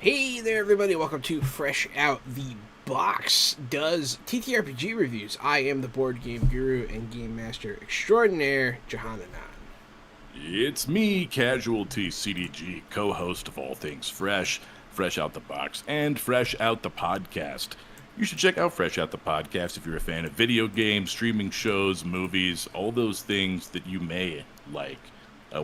Hey there, everybody. Welcome to Fresh Out the Box does TTRPG reviews. I am the board game guru and game master extraordinaire, Jahan Anan. It's me, Casualty CDG, co-host of All Things Fresh, Fresh Out the Box, and Fresh Out the Podcast. You should check out Fresh Out the Podcast if you're a fan of video games, streaming shows, movies, all those things that you may like.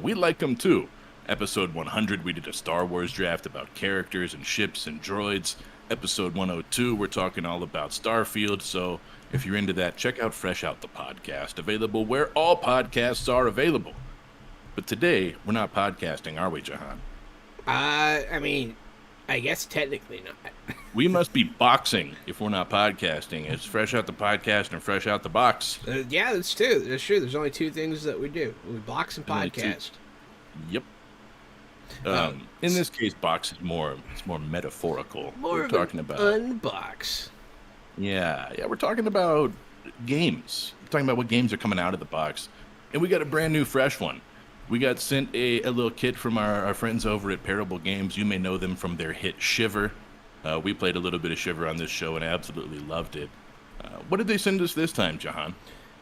We like them too. Episode 100, we did a Star Wars draft about characters and ships and droids. Episode 102, we're talking all about Starfield, so if you're into that, check out Fresh Out the Podcast, available where all podcasts are available. But today, we're not podcasting, are we, Jahan? I guess technically not. We must be boxing if we're not podcasting. It's Fresh Out the Podcast and Fresh Out the Box. Yeah, that's true. That's true. There's only two things that we do. We box and podcast. Yep. In this case, box is more metaphorical. We're talking about unbox. Yeah, we're talking about games. We're talking about what games are coming out of the box. And we got a brand new fresh one. We got sent a little kit from our friends over at Parable Games. You may know them from their hit Shiver. We played a little bit of Shiver on this show and absolutely loved it. What did they send us this time, Jahan?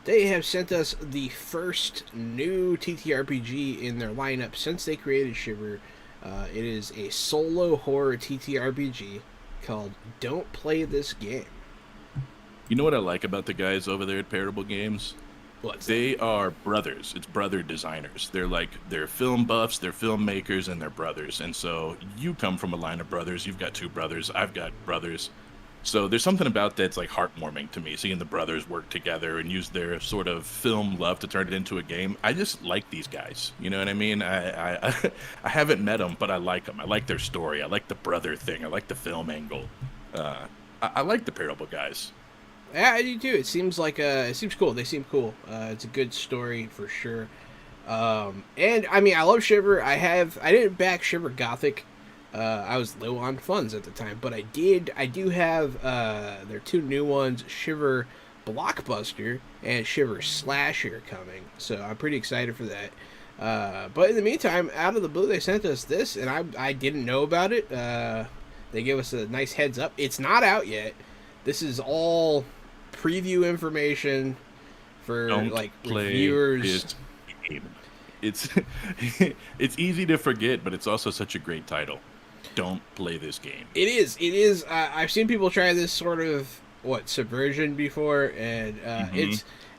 They have sent us the first new TTRPG in their lineup since they created Shiver. It is a solo horror TTRPG called Don't Play This Game. You know what I like about the guys over there at Parable Games? What's they are brothers. It's brother designers. They're film buffs, they're filmmakers, and they're brothers. And so you come from a line of brothers. You've got two brothers. I've got brothers. So there's something about that's like heartwarming to me, seeing the brothers work together and use their sort of film love to turn it into a game. I just like these guys. You know what I mean? I haven't met them, but I like them. I like their story. I like the brother thing. I like the film angle. I like the Parable guys. Yeah, I do too. It seems cool. They seem cool. It's a good story for sure. And I mean, I love Shiver. I didn't back Shiver Gothic. I was low on funds at the time, but I do have their two new ones, Shiver Blockbuster and Shiver Slasher, coming. So I'm pretty excited for that. But in the meantime, out of the blue, they sent us this, and I didn't know about it. They gave us a nice heads up. It's not out yet. This is all preview information for reviewers. It's it's easy to forget, but it's also such a great title. Don't play this game. It is. I've seen people try this sort of subversion before, and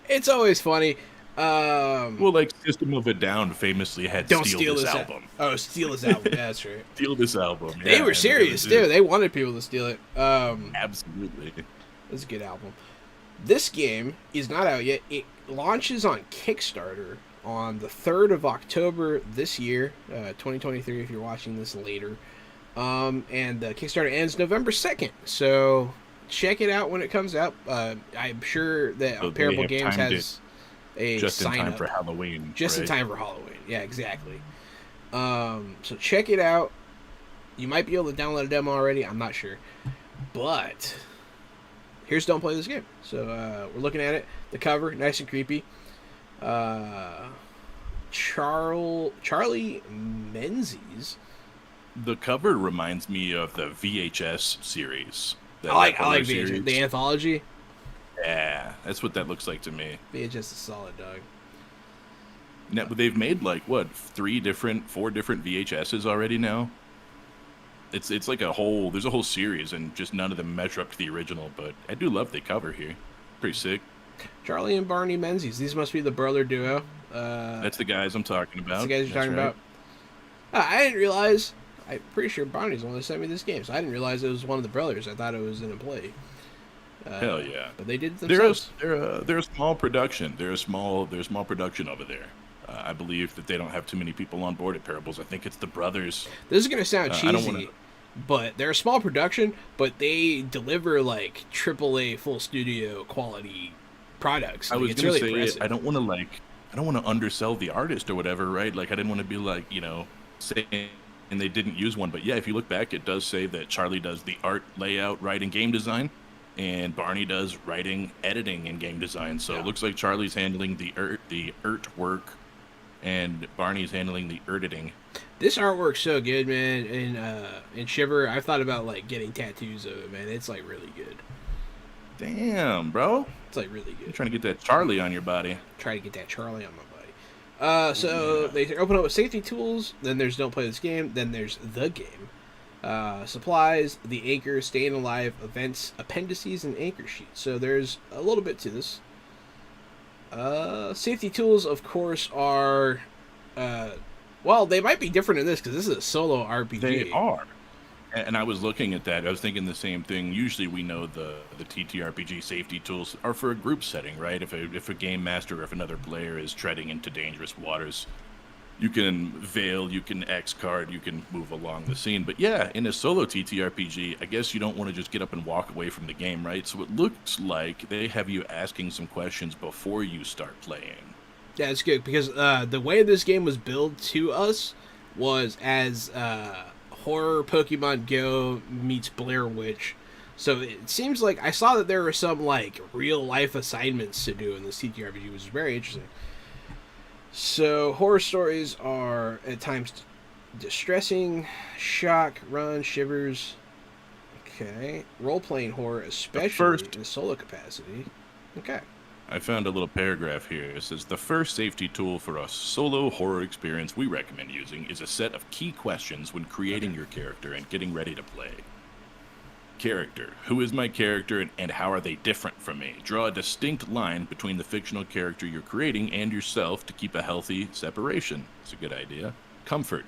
it's always funny. Well, like System of a Down famously had Don't steal this album. Steal this album. Yeah, that's right. Steal this album. Yeah, they were serious too. They wanted people to steal it. Absolutely. It's a good album. This game is not out yet. It launches on Kickstarter on the 3rd of October this year, 2023, if you're watching this later. And the Kickstarter ends November 2nd. So check it out when it comes out. I'm sure that Parable Games has a just in sign time up for Halloween. Just in time for Halloween. Yeah, exactly. So check it out. You might be able to download a demo already. I'm not sure. But here's Don't Play This Game. So we're looking at it. The cover, nice and creepy. Charlie Menzies. The cover reminds me of the VHS series. I like VHS. The anthology. Yeah, that's what that looks like to me. VHS is solid, dog. Now, they've made like what 4 different VHSs already now. It's like there's a whole series, and just none of them measure up to the original. But I do love the cover here, pretty sick. Charlie and Barney Menzies. These must be the brother duo. That's the guys I'm talking about. That's the guys you're talking right. about. I didn't realize. I'm pretty sure Barney's the one that sent me this game, so I didn't realize it was one of the brothers. I thought it was in a play. Hell yeah! But they did it themselves. They're a small production. They're a small production over there. I believe that they don't have too many people on board at Parables. I think it's the brothers. This is gonna sound cheesy, wanna... but they're a small production, but they deliver like AAA full studio quality products. I was it's gonna really say impressive. I don't want to undersell the artist or whatever, right? Like I didn't want to be like saying and they didn't use one, but yeah, if you look back, it does say that Charlie does the art, layout, writing, game design, and Barney does writing, editing, and game design. So It looks like Charlie's handling the art work, and Barney's handling the editing. This artwork's so good, man. In Shiver, I've thought about like getting tattoos of it, man. It's like really good. Damn, bro. It's like really good. You're trying to get that Charlie on your body. Try to get that Charlie on my body. They open up with safety tools. Then there's don't play this game. Then there's the game. Supplies, the anchor, staying alive, events, appendices, and anchor sheets. So there's a little bit to this. Safety tools, of course, are... well, they might be different in this because this is a solo RPG. They are. And I was looking at that. I was thinking the same thing. Usually we know the TTRPG safety tools are for a group setting, right? If a game master or if another player is treading into dangerous waters, you can veil, you can X card, you can move along the scene. But yeah, in a solo TTRPG, I guess you don't want to just get up and walk away from the game, right? So it looks like they have you asking some questions before you start playing. Yeah, it's good because the way this game was billed to us was as horror Pokemon Go meets Blair Witch. So it seems like I saw that there were some like real life assignments to do in this TTRPG, which is very interesting. So horror stories are at times distressing, shock, run, shivers. Okay, role-playing horror, especially in solo capacity. Okay. I found a little paragraph here. It says, the first safety tool for a solo horror experience we recommend using is a set of key questions when creating your character and getting ready to play. Character. Who is my character and how are they different from me? Draw a distinct line between the fictional character you're creating and yourself to keep a healthy separation. It's a good idea. Comfort.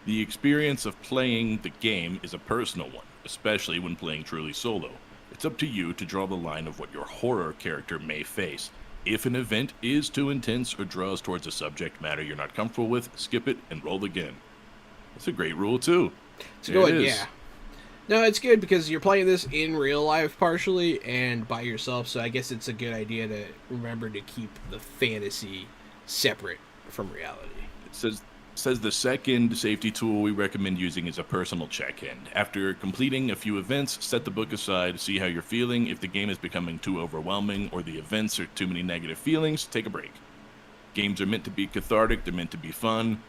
The experience of playing the game is a personal one, especially when playing truly solo. It's up to you to draw the line of what your horror character may face. If an event is too intense or draws towards a subject matter you're not comfortable with, skip it and roll again. That's a great rule, too. It's a good one, yeah. No, it's good because you're playing this in real life partially and by yourself, so I guess it's a good idea to remember to keep the fantasy separate from reality. It says the second safety tool we recommend using is a personal check-in. After completing a few events, set the book aside, see how you're feeling. If the game is becoming too overwhelming or the events are too many negative feelings, take a break. Games are meant to be cathartic, they're meant to be fun,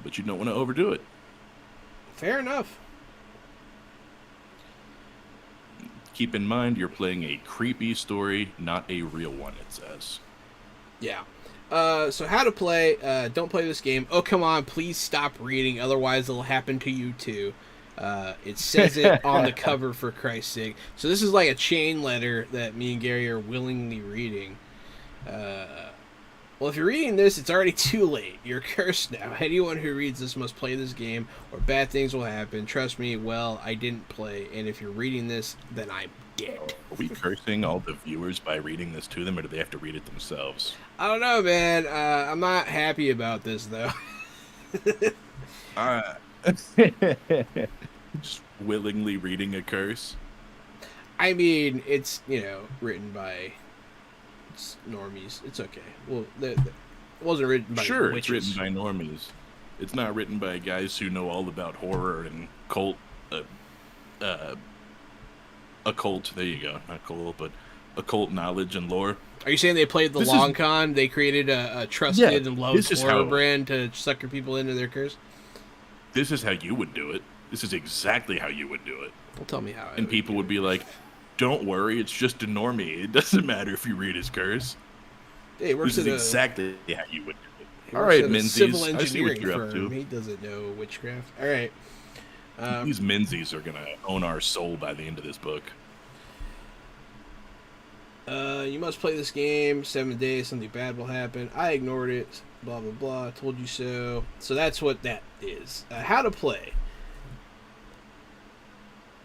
but you don't want to overdo it. Fair enough. Keep in mind you're playing a creepy story, not a real one, it says. Yeah. So how to play, don't play this game. Oh, come on, please stop reading, otherwise it'll happen to you too. It says it on the cover, for Christ's sake. So this is like a chain letter that me and Gary are willingly reading. Well, if you're reading this, it's already too late. You're cursed now. Anyone who reads this must play this game, or bad things will happen. Trust me, well, I didn't play, and if you're reading this, then I'm dead. Are we cursing all the viewers by reading this to them, or do they have to read it themselves? I don't know, man. I'm not happy about this, though. Just willingly reading a curse? I mean, it's, written by normies. It's okay. Well, it wasn't written by Sure, witches. it's written by normies. It's not written by guys who know all about horror and occult, there you go, not cult, but occult knowledge and lore. Are you saying they played the long con? They created a trusted and loved horror brand to sucker people into their curse? This is how you would do it. This is exactly how you would do it. Well, tell me how. And people would be like, don't worry, it's just a normie. It doesn't matter if you read his curse. Hey, it works this is exactly how you would do it. He All works right, at a Menzies. civil I see what engineering you're up firm. to. He doesn't know witchcraft. All right. These Menzies are gonna own our soul by the end of this book. You must play this game 7 days. Something bad will happen. I ignored it. Blah blah blah. Told you so. So that's what that is. How to play.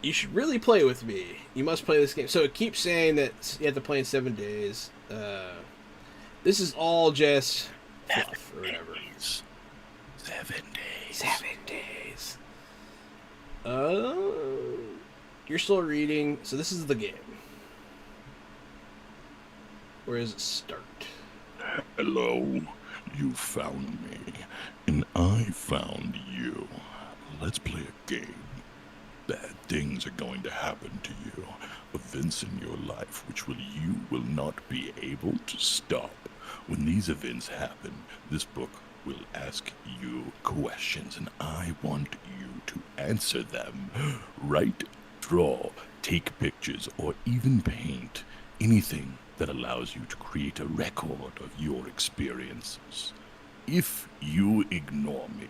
You should really play with me. You must play this game. So it keeps saying that you have to play in 7 days. This is all just fluff or whatever. 7 days. 7 days. You're still reading. So this is the game. Where does it start? Hello, you found me, and I found you. Let's play a game. Bad things are going to happen to you. Events in your life which you will not be able to stop. When these events happen, this book will ask you questions, and I want you to answer them. Write, draw, take pictures, or even paint. Anything that allows you to create a record of your experiences. If you ignore me,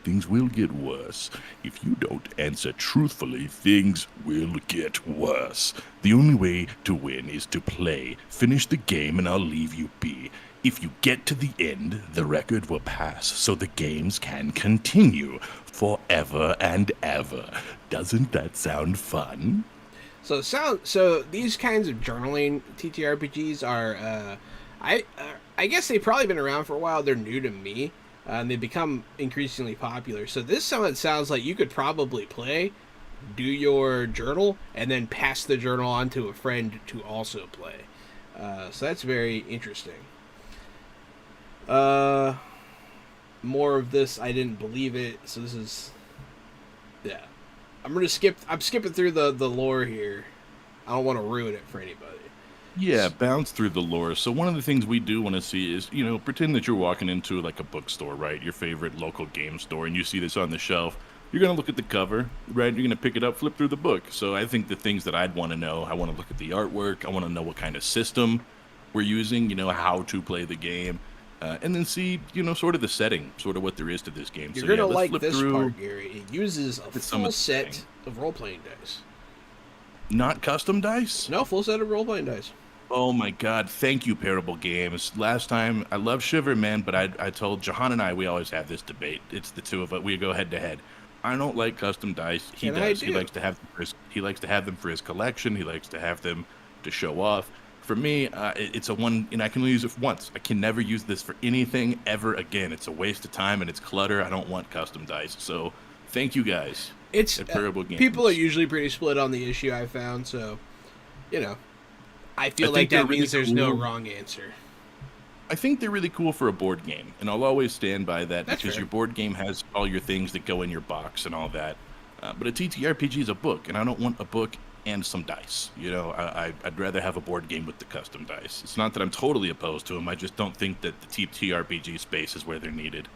things will get worse. If you don't answer truthfully, things will get worse. The only way to win is to play. Finish the game and I'll leave you be. If you get to the end, the record will pass so the games can continue forever and ever. Doesn't that sound fun? So these kinds of journaling TTRPGs are, I guess they've probably been around for a while. They're new to me, and they've become increasingly popular. So this sounds like you could probably play, do your journal, and then pass the journal on to a friend to also play. So that's very interesting. More of this. I didn't believe it. So this is, yeah. I'm skipping through the lore here. I don't want to ruin it for anybody. Yeah, bounce through the lore. So one of the things we do want to see is, pretend that you're walking into like a bookstore, right? Your favorite local game store, and you see this on the shelf. You're going to look at the cover, right? You're going to pick it up, flip through the book. So I think the things that I'd want to know, I want to look at the artwork. I want to know what kind of system we're using, how to play the game. And then see, sort of the setting, sort of what there is to this game. You're so, going to let's like flip this through. part, Gary. It uses a full set thing. of role-playing dice. Not custom dice? No, full set of role-playing dice. Oh my god, thank you, Parable Games. Last time, I love Shiver, man, but I told Jahan and I, we always have this debate. It's the two of us. We go head-to-head. I don't like custom dice. He does. He likes to have them for his collection. He likes to have them to show off. For me, it's a one, and I can only use it once. I can never use this for anything ever again. It's a waste of time and it's clutter. I don't want custom dice. So, thank you guys. It's at Parable Games. People are usually pretty split on the issue, I've found. So, I feel like that means there's no wrong answer. I think they're really cool for a board game, and I'll always stand by that. That's because fair. Your board game has all your things that go in your box and all that. But a TTRPG is a book, and I don't want a book and some dice. I'd rather have a board game with the custom dice. It's not that I'm totally opposed to them. I just don't think that the TTRPG space is where they're needed.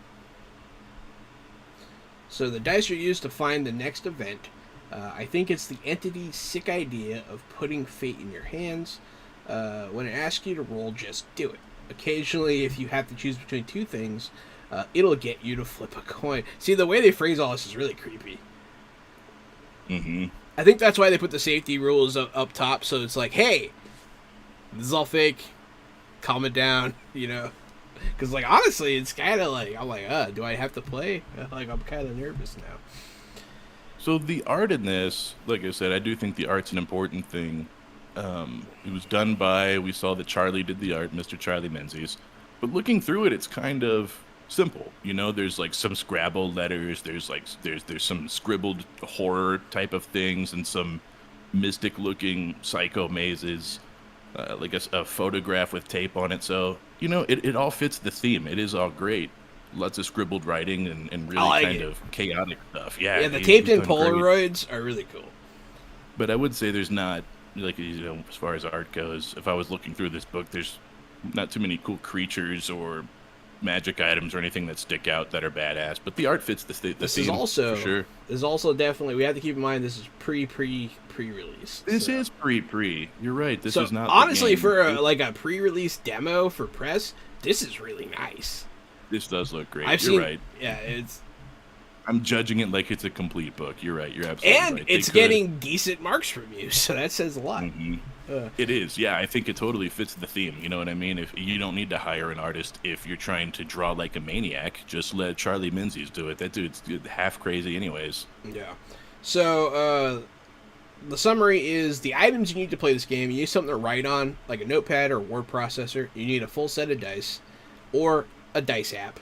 So the dice are used to find the next event. I think it's the entity's sick idea of putting fate in your hands. When it asks you to roll, just do it. Occasionally, if you have to choose between two things, it'll get you to flip a coin. See, the way they phrase all this is really creepy. Mm-hmm. I think that's why they put the safety rules up top, so it's like, hey, this is all fake. Calm it down, Because, honestly, it's kind of like, I'm like, do I have to play? I'm kind of nervous now. So the art in this, like I said, I do think the art's an important thing. It was done by, we saw that Charlie did the art, Mr. Charlie Menzies. But looking through it, it's kind of simple. There's some Scrabble letters, there's some scribbled horror type of things, and some mystic looking psycho mazes, like a photograph with tape on it. So, it all fits the theme. It is all great. Lots of scribbled writing and really kind of chaotic stuff. Yeah, the taped in Polaroids are really cool. But I would say there's not, as far as art goes, if I was looking through this book, there's not too many cool creatures or magic items or anything that stick out that are badass. But the art fits the theme, is also, for sure. This is also definitely, we have to keep in mind, this is pre-release. This is pre. You're right. This is not. Honestly, for a pre-release demo for press, this is really nice. This does look great. I've You're seen, right. yeah, it's I'm judging it like it's a complete book. You're right. You're absolutely and right. it's getting decent marks from you, so that says a lot. Hmm. Uh, It is. Yeah, I think it totally fits the theme. You know what I mean? If you don't need to hire an artist if you're trying to draw like a maniac, just let Charlie Menzies do it. That dude's half crazy, anyways. yeah. So the summary is the items you need to play this game. You need something to write on, like a notepad or word processor. You need a full set of dice, or a dice app.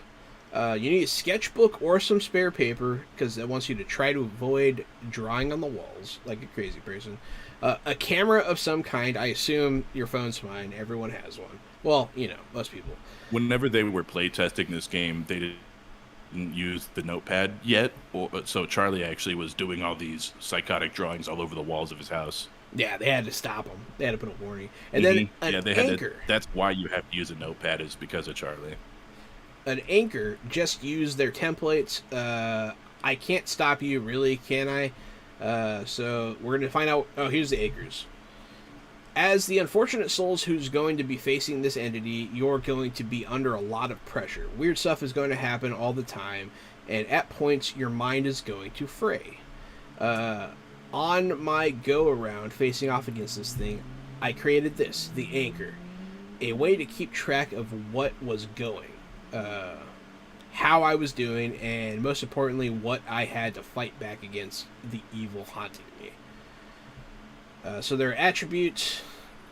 You need a sketchbook or some spare paper because it wants you to try to avoid drawing on the walls like a crazy person. A camera of some kind. I assume your phone's fine. Everyone has one. Well, most people. Whenever they were playtesting this game, they didn't use the notepad yet, so Charlie actually was doing all these psychotic drawings all over the walls of his house. Yeah, they had to stop them. They had to put a warning. And then an yeah, they anchor. had to, that's why you have to use a notepad, is because of Charlie. An anchor just use their templates. I can't stop you, really, can I? So we're going to find out. Oh, here's the anchors. As the unfortunate souls who's going to be facing this entity, you're going to be under a lot of pressure. Weird stuff is going to happen all the time, and at points your mind is going to fray. On my go-around facing off against this thing, I created this, the anchor. A way to keep track of what was going. How I was doing, and most importantly, what I had to fight back against the evil haunting me. So there are attributes,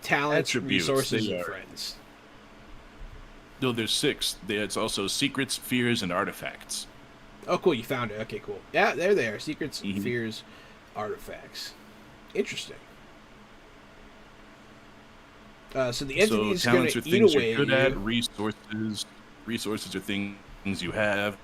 talents, resources, and friends. No, there's 6. It's also secrets, fears, and artifacts. Oh, cool, you found it. Okay, cool. Yeah, there they are. Secrets, fears, artifacts. Interesting. So the entity is going to eat away you're good at at. Resources are things you have.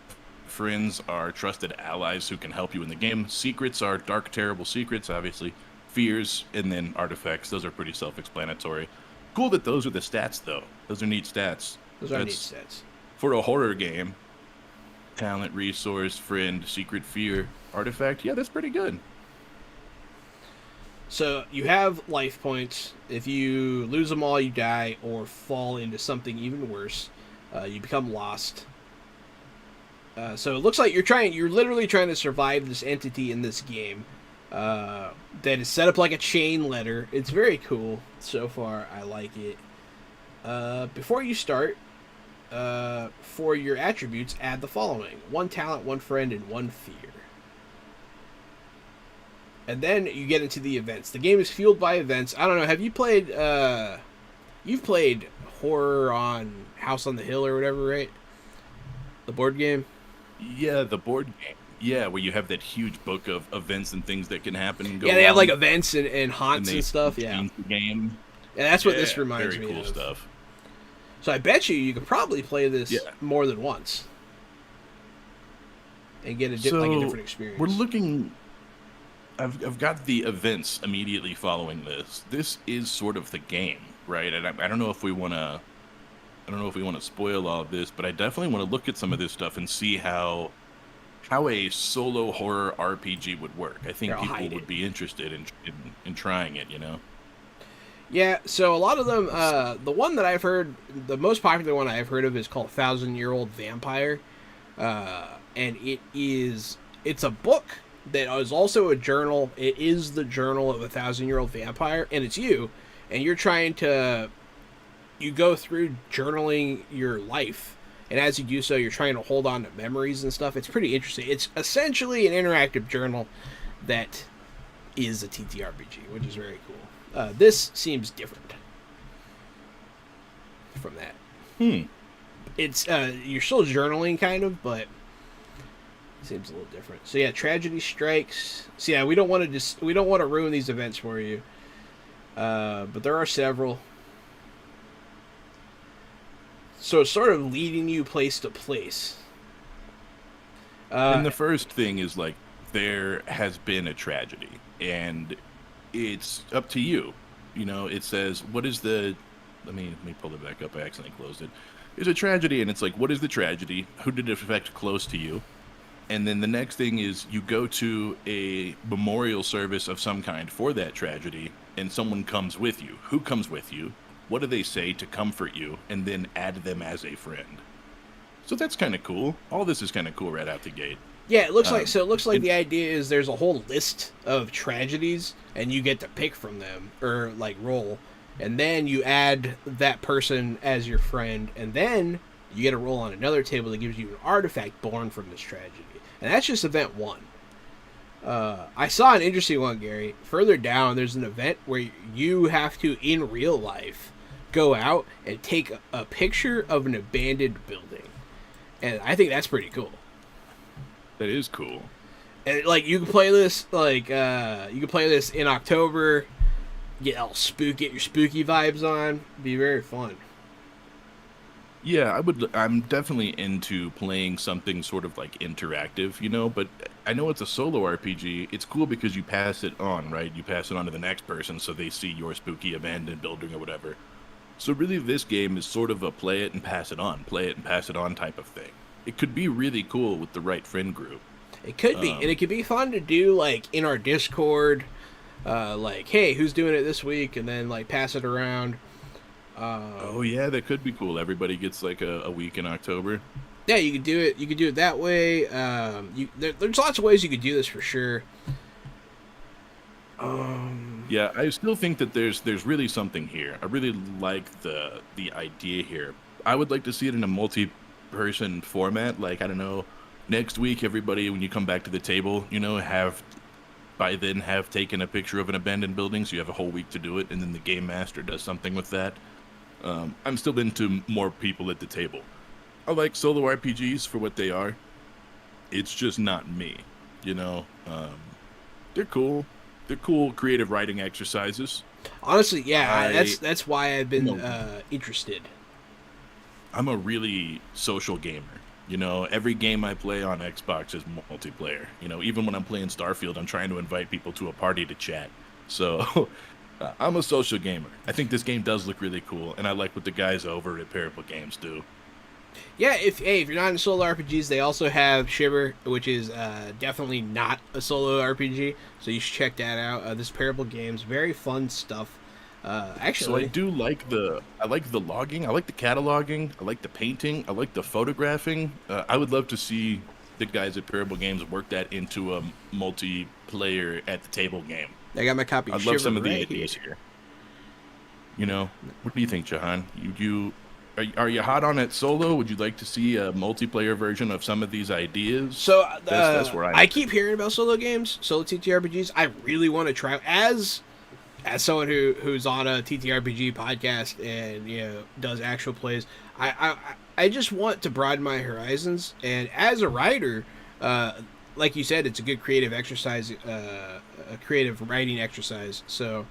Friends are trusted allies who can help you in the game. Secrets are dark, terrible secrets, obviously. Fears, and then artifacts. Those are pretty self-explanatory. Cool that those are the stats, though. Those are neat stats. Those are neat stats. For a horror game, talent, resource, friend, secret, fear, artifact, yeah, that's pretty good. So you have life points. If you lose them all, you die or fall into something even worse. You become lost. So it looks like you're literally trying to survive this entity in this game that is set up like a chain letter. It's very cool so far. I like it. Before you start, for your attributes, add the following: 1 talent, 1 friend, and 1 fear. And then you get into the events. The game is fueled by events. I don't know. Have you played? You've played horror on House on the Hill or whatever, right? The board game. Yeah, the board game. Yeah, where you have that huge book of events and things that can happen and go. Yeah, they have like events and haunts and stuff. Yeah. The game. Yeah, that's what this reminds me of. Very cool of. stuff. So I bet you could probably play this more than once and get like a different experience. We're looking. I've got the events immediately following this. This is sort of the game, right? And I don't know if we want to. I don't know if we want to spoil all of this, but I definitely want to look at some of this stuff and see how a solo horror RPG would work. I think people would be interested in trying it. Yeah, so a lot of them, the one that I've heard, the most popular one I've heard of is called 1,000-Year-Old Vampire. And it's a book that is also a journal. It is the journal of a 1,000-Year-Old Vampire, and it's you. And you're trying to, you go through journaling your life. And as you do so, you're trying to hold on to memories and stuff. It's pretty interesting. It's essentially an interactive journal that is a TTRPG, which is very cool. This seems different from that. It's you're still journaling kind of, but it seems a little different. So yeah, tragedy strikes. So yeah, we don't want to ruin these events for you. But there are several. So it's sort of leading you place to place. And the first thing is like there has been a tragedy, and it's up to you. It says, what is the... Let me pull it back up. I accidentally closed it. There's a tragedy, and it's like, what is the tragedy? Who did it affect close to you? And then the next thing is you go to a memorial service of some kind for that tragedy, and someone comes with you. Who comes with you? What do they say to comfort you? And then add them as a friend. So that's kind of cool. All this is kind of cool right out the gate. Yeah, it looks like so. It looks like it- the idea is there's a whole list of tragedies, and you get to pick from them or like roll, and then you add that person as your friend, and then you get a roll on another table that gives you an artifact born from this tragedy, and that's just event one. I saw an interesting one, Gary. Further down, there's an event where you have to, in real life, go out and take a picture of an abandoned building, and I think that's pretty cool. That is cool. And like you can play this you can play this in October, get all spooky, get your spooky vibes on. Be very fun. Yeah, I'm definitely into playing something sort of like interactive, but I know it's a solo RPG. It's cool because you pass it on, right? You pass it on to the next person so they see your spooky abandoned building or whatever. So really this game is sort of a play it and pass it on, play it and pass it on type of thing. It could be really cool with the right friend group. It could be, and it could be fun to do like in our Discord, like hey, who's doing it this week, and then like pass it around. Oh yeah, that could be cool. Everybody gets like a week in October. Yeah, you could do it. You could do it that way. There's lots of ways you could do this for sure. Yeah, I still think that there's really something here. I really like the idea here. I would like to see it in a multi-person format. Like I don't know, next week everybody when you come back to the table, have taken a picture of an abandoned building, so you have a whole week to do it, and then the game master does something with that. I'm still into more people at the table. I like solo RPGs for what they are. It's just not me, They're cool. They're cool creative writing exercises. Honestly, yeah, that's why I've been interested. I'm a really social gamer. Every game I play on Xbox is multiplayer. Even when I'm playing Starfield, I'm trying to invite people to a party to chat. So I'm a social gamer. I think this game does look really cool, and I like what the guys over at Parable Games do. Yeah, if you're not into solo RPGs, they also have Shiver, which is definitely not a solo RPG. So you should check that out. This Parable Games, very fun stuff. Actually, So I do like I like the logging, I like the cataloging, I like the painting, I like the photographing. I would love to see the guys at Parable Games work that into a multiplayer at the table game. I got my copy of I'd Shiver love some of the right ideas here. here. What do you think, Jahan? Are you hot on it solo? Would you like to see a multiplayer version of some of these ideas? So That's where I keep hearing about solo games, solo TTRPGs. I really want to try as someone who's on a TTRPG podcast and does actual plays. I just want to broaden my horizons, and as a writer, like you said, it's a good creative exercise, a creative writing exercise. So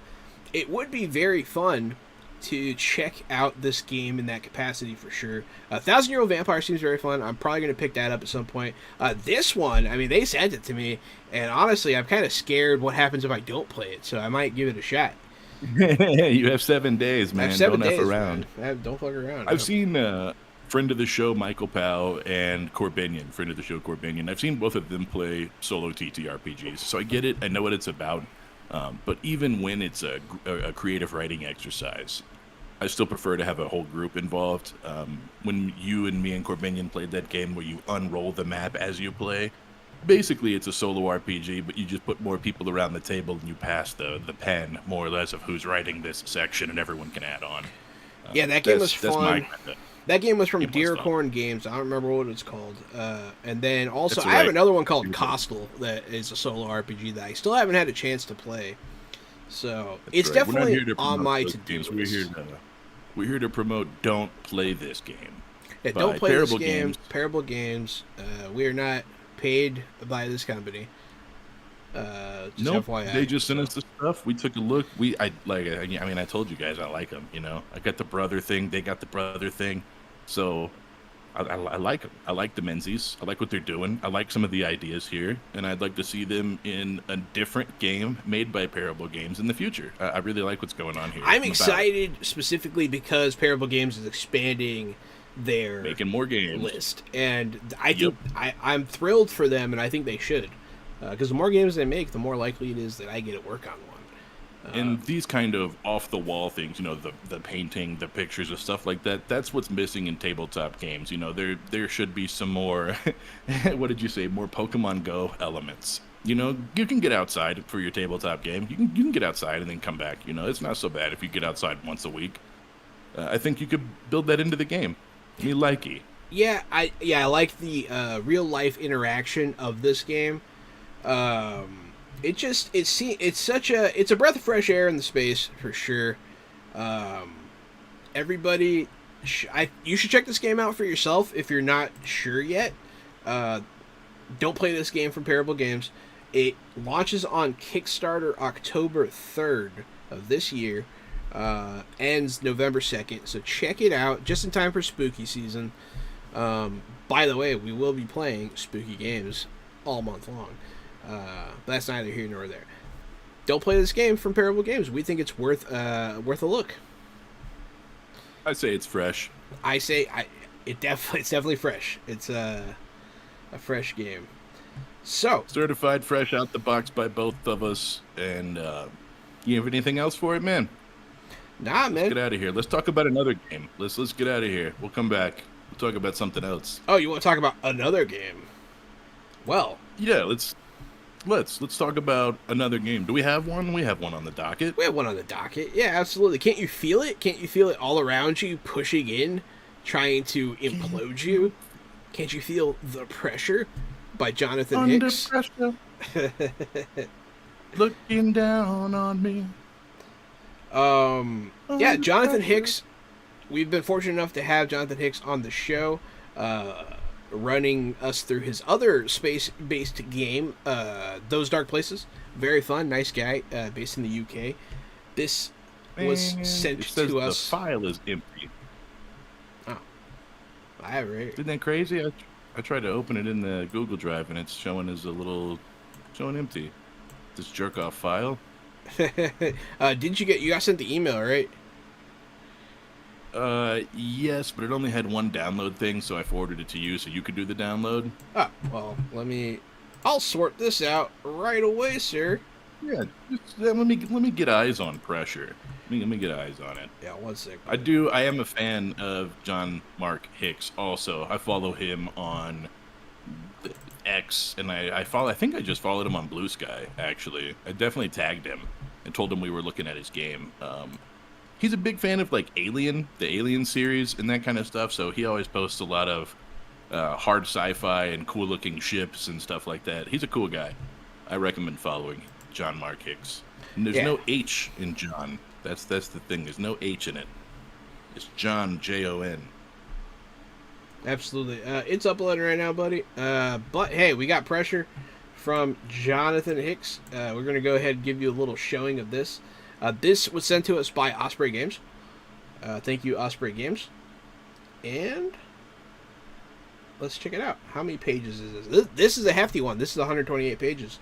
it would be very fun to check out this game in that capacity for sure. 1,000-Year-Old Vampire seems very fun. I'm probably going to pick that up at some point. This one, I mean, they sent it to me, and honestly, I'm kind of scared what happens if I don't play it, so I might give it a shot. You have 7 days, man. I have 7 Don't days, F around. man. Don't fuck around. I've seen friend of the show Michael Powell and Corbinian, friend of the show Corbinian. I've seen both of them play solo TTRPGs, so I get it. I know what it's about. But even when it's a creative writing exercise, I still prefer to have a whole group involved. When you and me and Corbinian played that game where you unroll the map as you play, basically it's a solo RPG, but you just put more people around the table and you pass the pen, more or less, of who's writing this section, and everyone can add on. Yeah, that game was That's fun. That game was from It was Deercorn Games. I don't remember what it's called. And then also, That's I have right. another one called Costal that is a solo RPG that I still haven't had a chance to play. So it's That's right. We're not definitely here to on promote my those to-do games. list. We're here to promote Don't Play This Game. Yeah, by don't play Parable this game. Games. Parable Games. We are not paid by this company. Just Nope, FYI. they just sent us the stuff. We took a look. I told you guys I like them. I got the brother thing. They got the brother thing. So I like them. I like the Menzies. I like what they're doing. I like some of the ideas here, and I'd like to see them in a different game made by Parable Games in the future. I really like what's going on here. I'm about excited specifically because Parable Games is expanding their making more games. list, and I think I'm thrilled for them, and I think they should, because the more games they make, the more likely it is that I get to work on one. And these kind of off the wall things, the painting, the pictures of stuff like that, that's what's missing in tabletop games. There should be some more what did you say? More Pokemon Go elements. You can get outside for your tabletop game. You can get outside and then come back. It's not so bad if you get outside once a week. I think you could build that into the game. Me likey. Yeah, I like the real life interaction of this game. It's a breath of fresh air in the space for sure. Everybody, you should check this game out for yourself if you're not sure yet. Don't play this game from Parable Games. It launches on Kickstarter October 3rd of this year. Ends November 2nd. So check it out just in time for spooky season. By the way, we will be playing spooky games all month long. But that's neither here nor there. Don't play this game from Parable Games. We think it's worth a look. I say it's fresh. It's definitely fresh. It's a fresh game. So certified fresh out the box by both of us. And you have anything else for it, man? Nah, man. Let's get out of here. Let's talk about another game. Let's get out of here. We'll come back. We'll talk about something else. Oh, you want to talk about another game? Well, yeah. Let's talk about another game. Do we have one? We have one on the docket. We have one on the docket. Yeah, absolutely. Can't you feel it? Can't you feel it all around you, pushing in, trying to implode you? Can't you feel the pressure? By Jonathan Hicks. Under pressure. Looking down on me. Yeah, Jonathan Hicks. We've been fortunate enough to have Jonathan Hicks on the show, running us through his other space-based game, Those Dark Places. Very fun, nice guy, based in the UK. This was sent to us. The file is empty. Oh, I have it right. Isn't that crazy? I tried to open it in the Google Drive and it's showing empty. This jerk off file. Didn't you got sent the email, right? Yes, but it only had one download thing, so I forwarded it to you so you could do the download. Oh, well, I'll sort this out right away, sir. Yeah, let me get eyes on pressure. Let me get eyes on it. Yeah, 1 sec. I am a fan of John Mark Hicks also. I follow him on X, and I think I just followed him on Blue Sky, actually. I definitely tagged him and told him we were looking at his game. He's a big fan of, like, the Alien series and that kind of stuff, so he always posts a lot of hard sci-fi and cool-looking ships and stuff like that. He's a cool guy. I recommend following John Mark Hicks. And there's no H in John. That's the thing. There's no H in it. It's John, Jon. Absolutely. It's uploading right now, buddy. But, hey, we got pressure from Jonathan Hicks. We're going to go ahead and give you a little showing of this. This was sent to us by Osprey Games. Thank you, Osprey Games. And let's check it out. How many pages is this? This is a hefty one. This is 128 pages.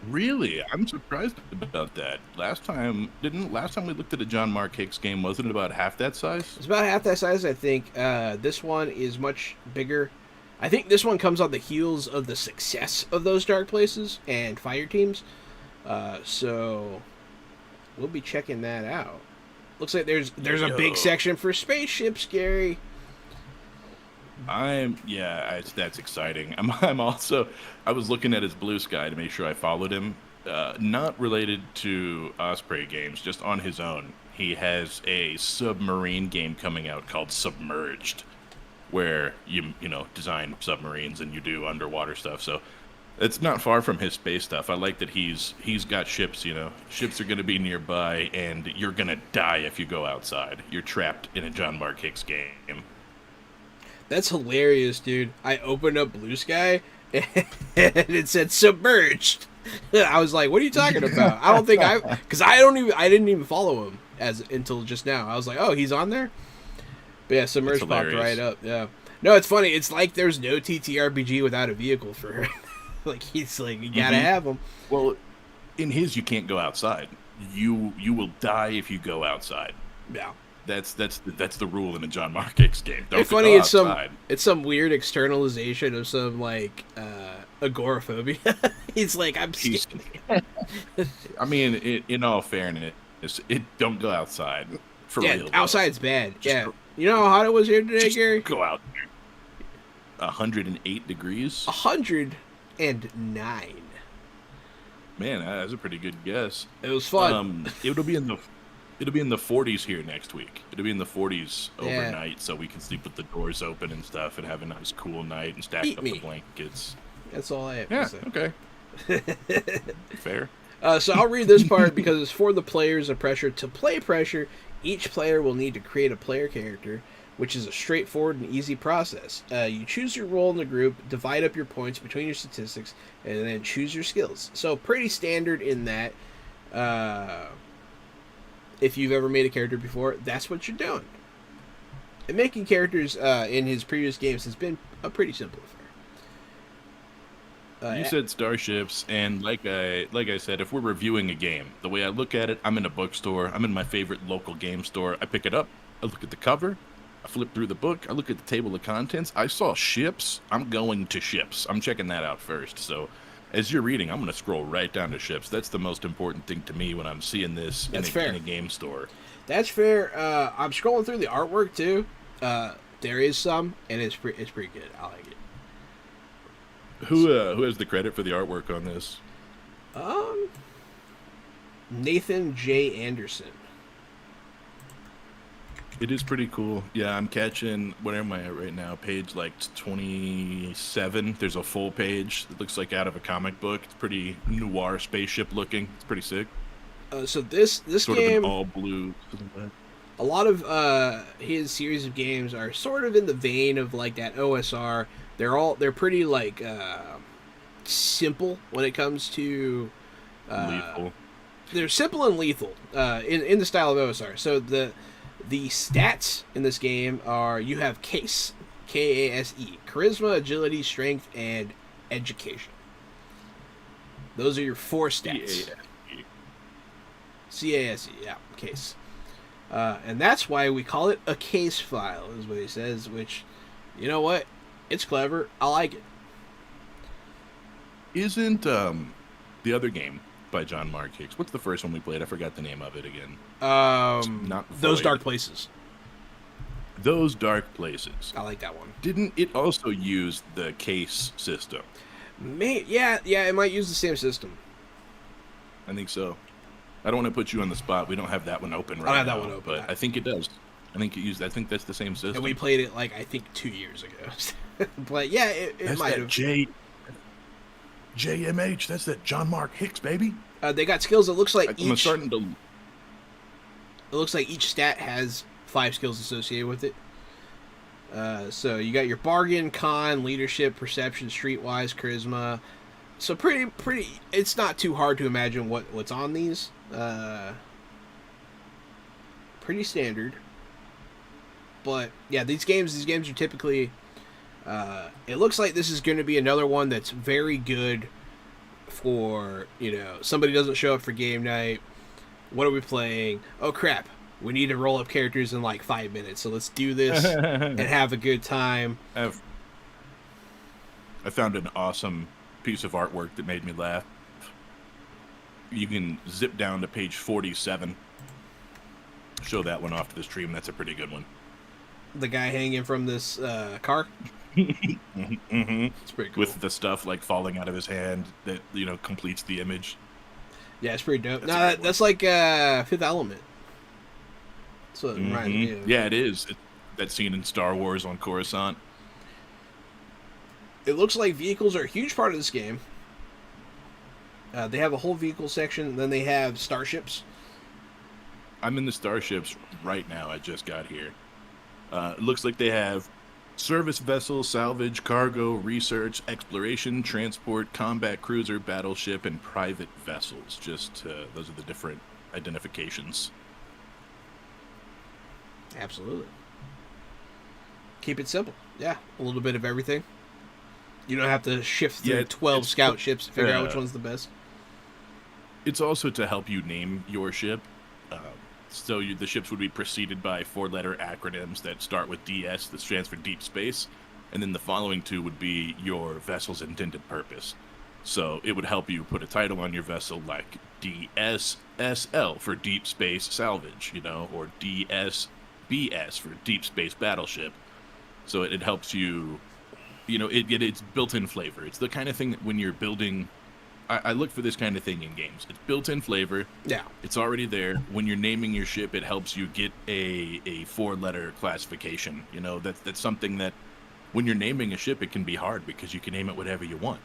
Really? I'm surprised about that. Last time we looked at a John Mark Hicks game, wasn't it about half that size? It's about half that size, I think. This one is much bigger. I think this one comes on the heels of the success of Those Dark Places and Fire Teams. So we'll be checking that out. Looks like there's a big section for spaceships, Gary. That's exciting. I was looking at his Blue Sky to make sure I followed him. Not related to Osprey Games, just on his own. He has a submarine game coming out called Submerged, where you design submarines and you do underwater stuff. So it's not far from his space stuff. I like that he's got ships. Ships are going to be nearby, and you're going to die if you go outside. You're trapped in a John Mark Hicks game. That's hilarious, dude. I opened up Blue Sky and it said Submerged. I was like, "What are you talking about?" I don't think I didn't even follow him until just now. I was like, "Oh, he's on there." But yeah, Submerged popped right up. Yeah. No, it's funny. It's like there's no TTRPG without a vehicle for her. Like he's like, you gotta have them. Well, in his, you can't go outside. You will die if you go outside. Yeah. That's the rule in a John Mark Hicks game. Don't it's funny. It's some weird externalization of some like agoraphobia. He's like, I'm scared. I mean, in all fairness, it don't go outside for Yeah, real. Though. outside's bad. Just Yeah. go- You know how hot it was here today, Just Gary? go out. 108 degrees. 109. Man, that's a pretty good guess. It was fun. It'll be in the 40s here next week. It'll be in the 40s Yeah. overnight, so we can sleep with the doors open and stuff, and have a nice cool night and stack Eat up me. the blankets. That's all I have Yeah. to say. Okay. Fair. So I'll read this part because it's for the players of Pressure. To play Pressure, each player will need to create a player character, which is a straightforward and easy process. You choose your role in the group, divide up your points between your statistics, and then choose your skills. So pretty standard in that. If you've ever made a character before, that's what you're doing. And making characters in his previous games has been a pretty simple affair. You said starships, and like I said, if we're reviewing a game, the way I look at it, I'm in a bookstore. I'm in my favorite local game store. I pick it up. I look at the cover. I flip through the book. I look at the table of contents. I saw ships. I'm going to ships. I'm checking that out first. So as you're reading, I'm going to scroll right down to ships. That's the most important thing to me when I'm seeing this in a game store. That's fair. I'm scrolling through the artwork too. There is some, and it's pretty good. I like it. Who has the credit for the artwork on this? Nathan J. Anderson. It is pretty cool. Yeah, I'm catching, where am I at right now? Page like 27. There's a full page. It looks like out of a comic book. It's pretty noir spaceship looking. It's pretty sick. So this Sort game, of an all blue. a lot of his series of games are sort of in the vein of like that OSR. They're pretty like simple when it comes to Lethal. they're simple and lethal in the style of OSR. So the stats in this game are: you have CASE, Kase, charisma, agility, strength, and education. Those are your 4 stats. CASE, yeah, CASE. And that's why we call it a case file, is what he says, which, you know what? It's clever. I like it. Isn't the other game by John Mark Hicks? What's the first one we played? I forgot the name of it again. Not Those Void. Dark Places. Those Dark Places. I like that one. Didn't it also use the case system? Yeah, it might use the same system. I think so. I don't want to put you on the spot. We don't have that one open right I don't have now. that one open. But I think it does. I think that's the same system. And we played it, like, I think 2 years ago. But yeah, it might have. JMH, that's that John Mark Hicks, baby. They got skills. It looks like I'm starting to... It looks like each stat has 5 skills associated with it. So you got your bargain, con, leadership, perception, streetwise, charisma. So pretty. It's not too hard to imagine what's on these. Pretty standard. But yeah, these games are typically. It looks like this is going to be another one that's very good for, somebody doesn't show up for game night. What are we playing? Oh crap, we need to roll up characters in like 5 minutes, so let's do this and have a good time. I found an awesome piece of artwork that made me laugh. You can zip down to page 47. Show that one off to the stream. That's a pretty good one. The guy hanging from this car. Mm-hmm. It's pretty cool. With the stuff like falling out of his hand that completes the image. Yeah, it's pretty dope. That's That's like Fifth Element. That's what it reminds me of. Yeah, it is. That scene in Star Wars on Coruscant. It looks like vehicles are a huge part of this game. They have a whole vehicle section. Then they have starships. I'm in the starships right now. I just got here. It looks like they have service vessel, salvage, cargo, research, exploration, transport, combat cruiser, battleship, and private vessels. Those are the different identifications. Absolutely. Keep it simple. Yeah, a little bit of everything. You don't have to shift through 12 scout ships to figure out which one's the best. It's also to help you name your ship. So the ships would be preceded by 4-letter acronyms that start with DS, that stands for deep space, and then the following 2 would be your vessel's intended purpose. So it would help you put a title on your vessel like DSSL for Deep Space Salvage, or DSBS for Deep Space Battleship. So it helps you, it's built-in flavor. It's the kind of thing that when you're building, I look for this kind of thing in games. It's built-in flavor. Yeah. It's already there. When you're naming your ship, it helps you get a 4-letter classification. That's something that when you're naming a ship, it can be hard because you can name it whatever you want.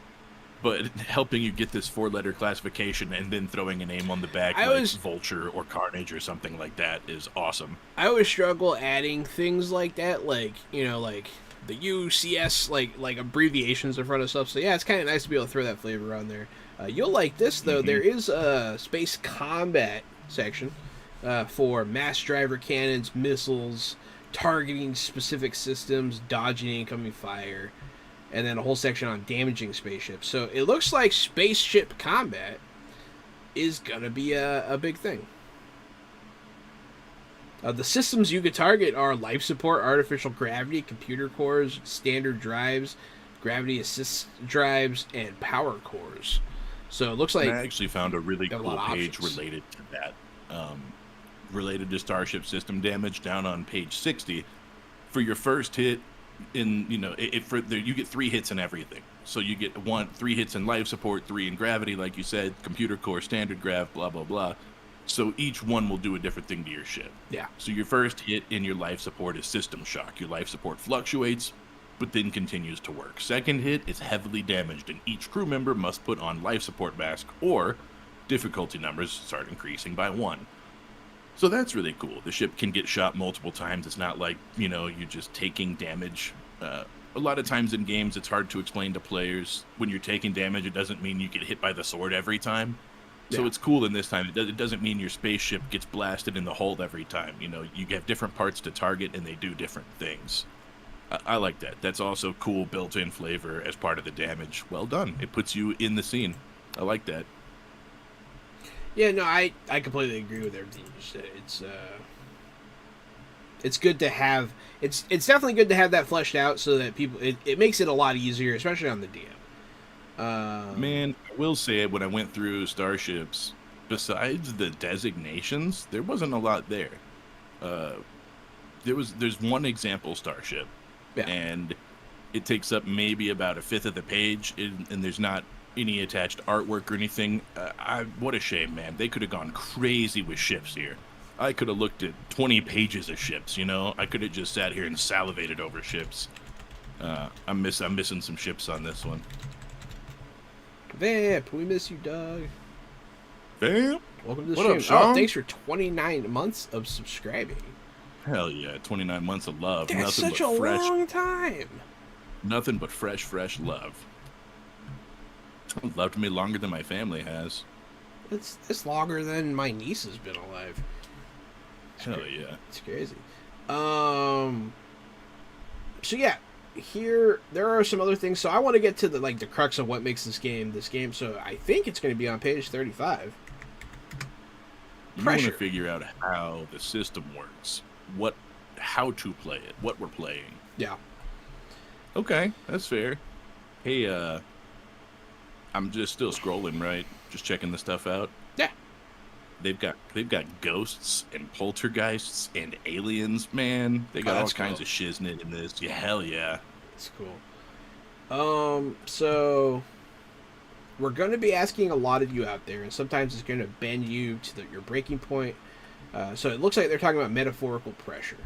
But helping you get this 4-letter classification and then throwing a name on the back Vulture or Carnage or something like that is awesome. I always struggle adding things like that, like the UCS, like abbreviations in front of stuff. So yeah, it's kind of nice to be able to throw that flavor on there. You'll like this though. Mm-hmm. There is a space combat section for mass driver cannons, missiles, targeting specific systems, dodging incoming fire, and then a whole section on damaging spaceships. So it looks like spaceship combat is gonna be a big thing. The systems you could target are life support, artificial gravity, computer cores, standard drives, gravity assist drives, and power cores. So it looks like I actually found a really cool page related to that, related to Starship system damage down on page 60. For your first hit, you get 3 hits in everything. So you get 3 hits in life support, 3 in gravity, like you said, computer core, standard grav, blah blah blah. So each one will do a different thing to your ship. Yeah. So your first hit in your life support is system shock. Your life support fluctuates, but then continues to work. Second hit is heavily damaged, and each crew member must put on life support mask, or difficulty numbers start increasing by 1. So that's really cool. The ship can get shot multiple times. It's not like, you're just taking damage. A lot of times in games, it's hard to explain to players. When you're taking damage, it doesn't mean you get hit by the sword every time. So it's cool in this time. It doesn't mean your spaceship gets blasted in the hold every time. You have different parts to target, and they do different things. I like that. That's also cool built-in flavor as part of the damage. Well done. It puts you in the scene. I like that. Yeah, no, I completely agree with everything you said. It's good to have. It's definitely good to have that fleshed out so that people. It makes it a lot easier, especially on the DM. Man, I will say it, when I went through Starships, besides the designations, there wasn't a lot there. There's one example starship, and it takes up maybe about 1/5 of the page, and there's not any attached artwork or anything. What a shame, man. They could have gone crazy with ships here. I could have looked at 20 pages of ships, I could have just sat here and salivated over ships. I'm missing some ships on this one. Vamp, we miss you, Doug. Vamp? Welcome to the stream. Thanks for 29 months of subscribing. Hell yeah, 29 months of love. That's such a long time. Nothing but fresh love. Loved me longer than my family has. It's longer than my niece has been alive. Hell yeah. It's crazy. So yeah. Here there are some other things, so I want to get to the crux of what makes this game. So I think it's going to be on page 35. You want to figure out how the system works, how to play it, what we're playing. Yeah. Okay, that's fair. Hey, I'm just still scrolling, right? Just checking the stuff out. Yeah. They've got ghosts and poltergeists and aliens, man. They got all kinds of shiznit in this. Yeah, hell yeah. It's cool. So we're going to be asking a lot of you out there, and sometimes it's going to bend you to your breaking point. So it looks like they're talking about metaphorical pressure.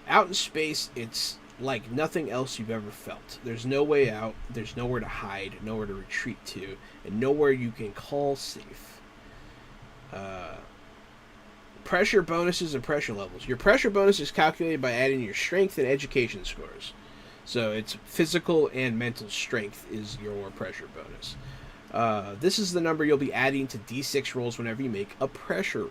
Out in space, it's like nothing else you've ever felt. There's no way out. There's nowhere to hide, nowhere to retreat to, and nowhere you can call safe. Pressure bonuses and pressure levels. Your pressure bonus is calculated by adding your strength and education scores. So it's physical and mental strength is your pressure bonus. This is the number you'll be adding to D6 rolls whenever you make a pressure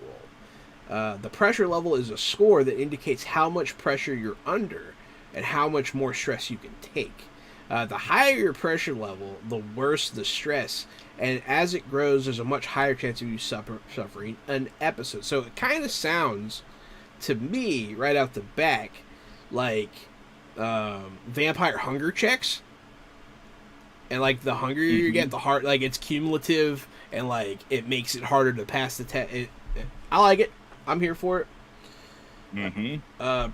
roll. The pressure level is a score that indicates how much pressure you're under and how much more stress you can take. The higher your pressure level, the worse the stress, and as it grows, there's a much higher chance of you suffering an episode. So it kind of sounds, to me, right out the back, like Vampire Hunger checks. and like the hungrier you get, the hard, like it's cumulative, and like it makes it harder to pass the test. I like it. I'm here for it.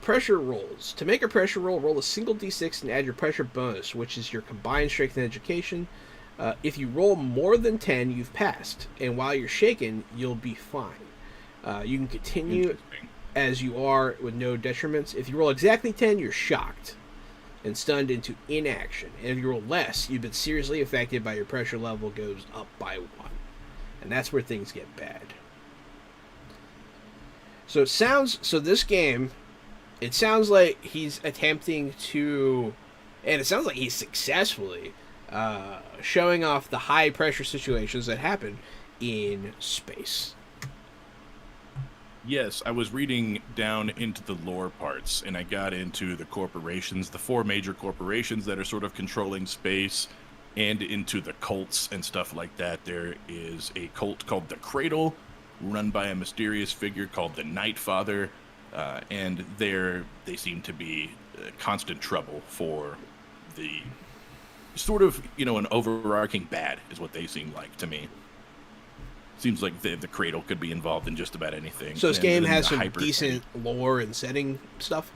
Pressure rolls. To make a pressure roll, roll a single d6 and add your pressure bonus, which is your combined strength and education. If you roll more than 10, you've passed, and while you're shaken, you'll be fine. You can continue as you are with no detriments. If you roll exactly 10, you're shocked and stunned into inaction. And if you roll less, you've been seriously affected by your pressure level goes up by 1. And that's where things get bad. So this game, it sounds like he's attempting to, and it sounds like he's successfully showing off the high pressure situations that happen in space. Yes, I was reading down into the lore parts, and I got into the corporations, the 4 major corporations that are sort of controlling space, and into the cults and stuff like that. There is a cult called the Cradle, run by a mysterious figure called the Night Father, and they seem to be constant trouble for the sort of, an overarching bad is what they seem like to me. Seems like the Cradle could be involved in just about anything. So this game has some decent lore and setting stuff?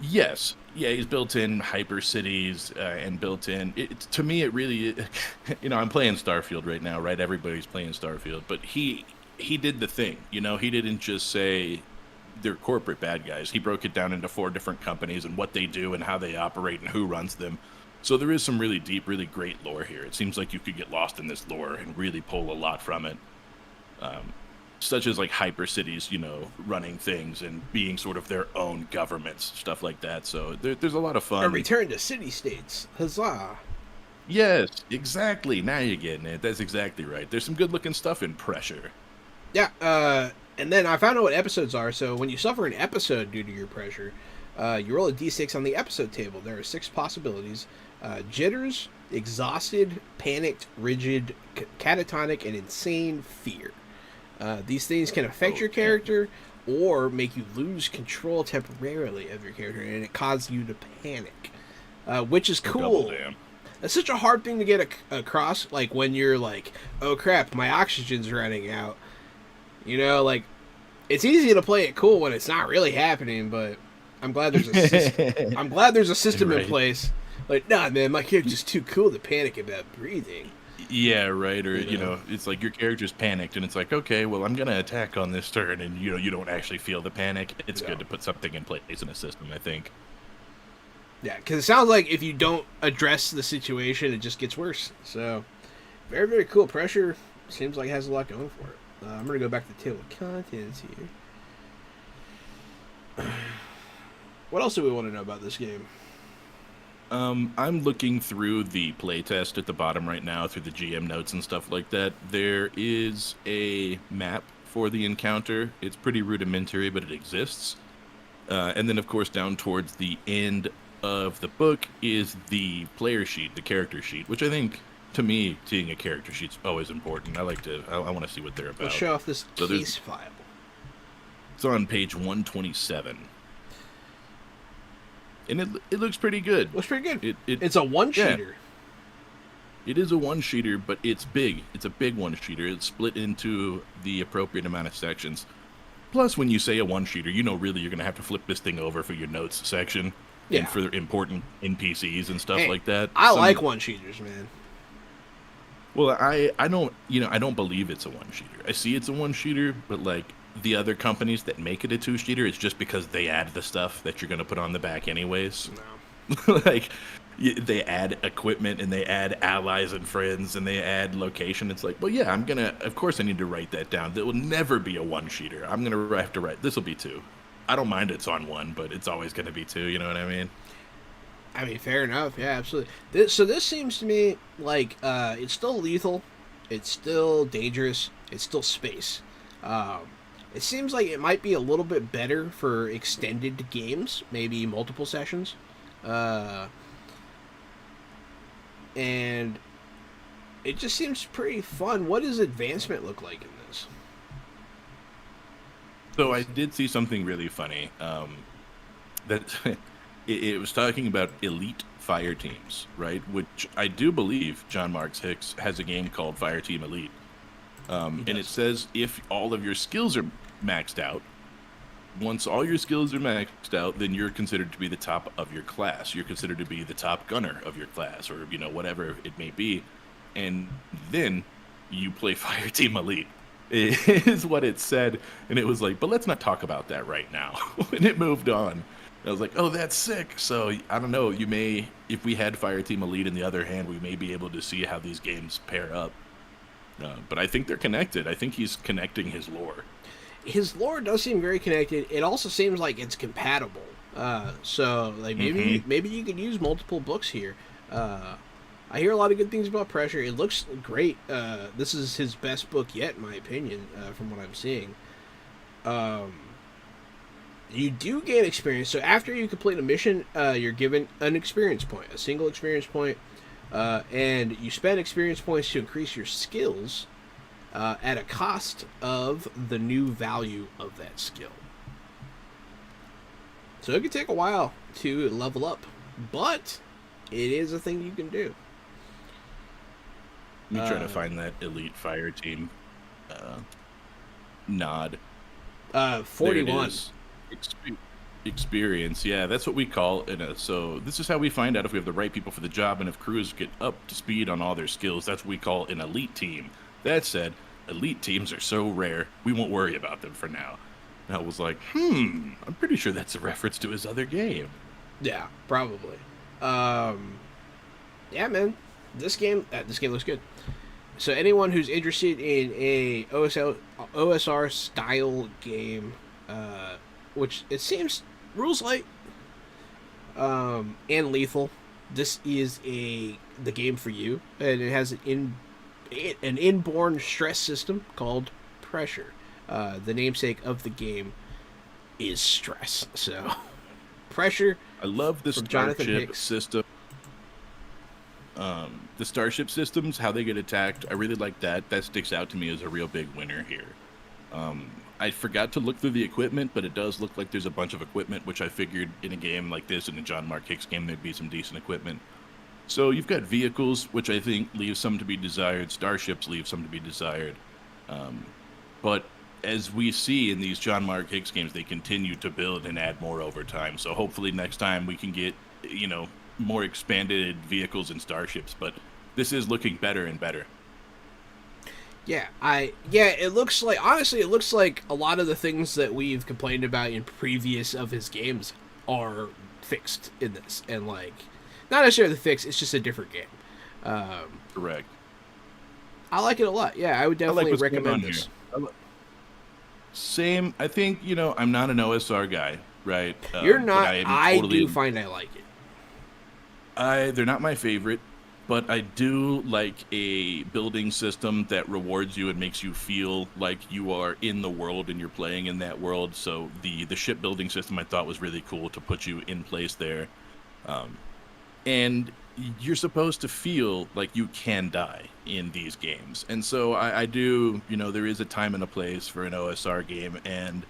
Yes. Yeah, he's built in hyper cities and built in... to me, it really... I'm playing Starfield right now, right? Everybody's playing Starfield. But he did the thing, He didn't just say they're corporate bad guys. He broke it down into 4 different companies and what they do and how they operate and who runs them. So there is some really deep, really great lore here. It seems like you could get lost in this lore and really pull a lot from it. Such as like hyper cities, running things and being sort of their own governments, stuff like that. So there's a lot of fun. A return to city states. Huzzah. Yes, exactly. Now you're getting it. That's exactly right. There's some good looking stuff in Pressure. Yeah, and then I found out what episodes are. So when you suffer an episode due to your pressure, you roll a d6 on the episode table. There are 6 possibilities. Jitters, exhausted, panicked, rigid, catatonic, and insane fear. These things can affect your character or make you lose control temporarily of your character, and it causes you to panic, which is cool. That's such a hard thing to get across, like when you're like, oh crap, my oxygen's running out. It's easy to play it cool when it's not really happening, but I'm glad there's a system right. in place. Like, nah, man, my character's too cool to panic about breathing. Yeah, right. Or, it's like your character's panicked and it's like, okay, well, I'm going to attack on this turn. And, you don't actually feel the panic. It's good to put something in place in a system, I think. Yeah, because it sounds like if you don't address the situation, it just gets worse. So, very, very cool. Pressure seems like it has a lot going for it. I'm going to go back to the table of contents here. What else do we want to know about this game? I'm looking through the playtest at the bottom right now, through the GM notes and stuff like that. There is a map for the encounter. It's pretty rudimentary, but it exists. And then, of course, down towards the end of the book is the player sheet, the character sheet, which I think, to me, seeing a character sheet's always important. I want to see what they're about. Let's show off this case file. It's on page 127. And it looks pretty good. Looks pretty good. It's a one-sheeter. Yeah. It is a one-sheeter, but it's big. It's a big one-sheeter. It's split into the appropriate amount of sections. Plus, when you say a one-sheeter, really you're going to have to flip this thing over for your notes section. Yeah. And for important NPCs and stuff like that. I like one-sheeters, man. Well, I don't believe it's a one-sheeter. I see it's a one-sheeter, but the other companies that make it a 2-sheeter, it's just because they add the stuff that you're going to put on the back anyways. No. They add equipment and they add allies and friends and they add location. It's like, well, yeah, of course I need to write that down. That will never be a 1-sheeter. I'm going to have to write, this will be 2. I don't mind it's on 1, but it's always going to be 2, you know what I mean? I mean, fair enough. Yeah, absolutely. This seems to me like it's still lethal. It's still dangerous. It's still space. It seems like it might be a little bit better for extended games, maybe multiple sessions. And it just seems pretty fun. What does advancement look like in this? So I did see something really funny. That it was talking about elite fire teams, right? Which I do believe John Marks Hicks has a game called Fire Team Elite. And it says if all of your skills are maxed out, once all your skills are maxed out, then you're considered to be the top of your class. You're considered to be the top gunner of your class, or whatever it may be. And then you play Fire Team Elite, is what it said. And it was like, but let's not talk about that right now. And it moved on. I was like, oh, that's sick. So I don't know. If we had Fire Team Elite in the other hand, we may be able to see how these games pair up. But I think they're connected. I think he's connecting his lore. His lore does seem very connected. It also seems like it's compatible. So like maybe you could use multiple books here. I hear a lot of good things about Pressure. It looks great. This is his best book yet, in my opinion, from what I'm seeing. You do gain experience. So after you complete a mission, you're given an experience point, a single experience point, and you spend experience points to increase your skills at a cost of the new value of that skill. So it can take a while to level up, but it is a thing you can do. Let me try to find that Elite Fire Team nod. 41. Experience, yeah, that's what we call it. So this is how we find out if we have the right people for the job and if crews get up to speed on all their skills. That's what we call an elite team. That said, elite teams are so rare, we won't worry about them for now. And I was like, I'm pretty sure that's a reference to his other game. Yeah, probably. Yeah, man, this game looks good. So anyone who's interested in a OSR style game, which it seems rules light and lethal, this is the game for you, and it has an inborn stress system called Pressure. The namesake of the game is stress. So Pressure. I love the Starship system. The Starship systems, how they get attacked, I really like that. That sticks out to me as a real big winner here. I forgot to look through the equipment, but it does look like there's a bunch of equipment, which I figured in a game like this, in a John Mark Hicks game, there'd be some decent equipment. So you've got vehicles, which I think leave some to be desired. Starships leave some to be desired. But as we see in these John Mark Hicks games, they continue to build and add more over time. So hopefully next time we can get, more expanded vehicles and starships. But this is looking better and better. Yeah, it looks like, honestly, it looks like a lot of the things that we've complained about in previous of his games are fixed in this. And, like, not necessarily fixed, it's just a different game. Correct. I like it a lot. Yeah, I would definitely recommend this. Same. I think, I'm not an OSR guy, right? You're not. I do find I like it. They're not my favorite, but I do like a building system that rewards you and makes you feel like you are in the world and you're playing in that world. So the shipbuilding system I thought was really cool to put you in place there. And you're supposed to feel like you can die in these games. And so I do, there is a time and a place for an OSR game, and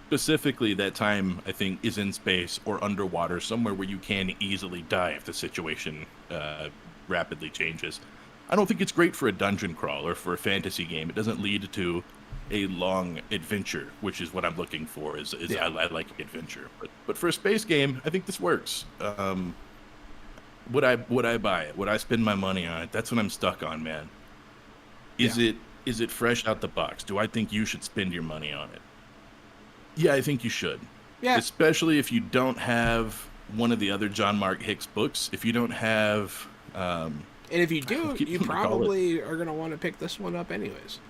specifically that time, I think, is in space or underwater, somewhere where you can easily die if the situation rapidly changes. I don't think it's great for a dungeon crawl or for a fantasy game. It doesn't lead to a long adventure, which is what I'm looking for. I like adventure, but for a space game, I think this works. Would I buy it? Would I spend my money on it? That's what I'm stuck on, man. Is it fresh out the box? Do I think you should spend your money on it? Yeah, I think you should. Yeah. Especially if you don't have one of the other John Mark Hicks books. If you don't have... and if you do, you probably are going to want to pick this one up anyways.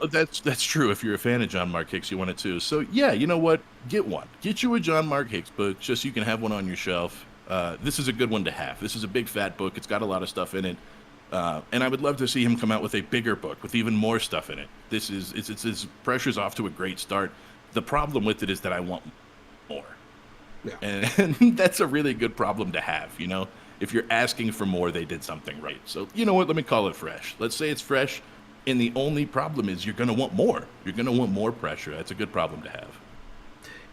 Oh, that's true. If you're a fan of John Mark Hicks, you want it too. So, yeah, you know what? Get one. Get you a John Mark Hicks book just so you can have one on your shelf. This is a good one to have. This is a big, fat book. It's got a lot of stuff in it. And I would love to see him come out with a bigger book with even more stuff in it. It's Pressure's off to a great start. The problem with it is that I want more. Yeah. And that's a really good problem to have, If you're asking for more, they did something right. So, you know what? Let me call it fresh. Let's say it's fresh, and the only problem is you're going to want more. You're going to want more Pressure. That's a good problem to have.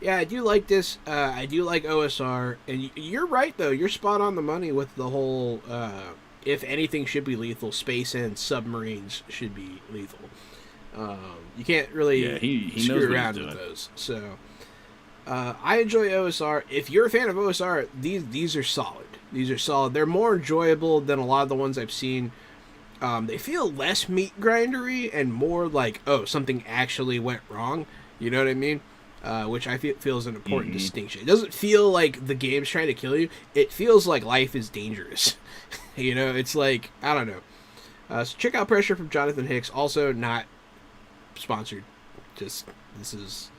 Yeah, I do like this. I do like OSR, and you're right though. You're spot on the money with the whole. If anything should be lethal, space and submarines should be lethal. You can't really he screw knows what around he's with doing. those. So I enjoy OSR. If you're a fan of OSR, these are solid. These are solid. They're more enjoyable than a lot of the ones I've seen. They feel less meat grindery and more like, oh, something actually went wrong. You know what I mean? Which I feel is an important distinction. It doesn't feel like the game's trying to kill you. It feels like life is dangerous. You know, it's like, I don't know. So check out Pressure from Jonathan Hicks. Also not sponsored. Just, this is...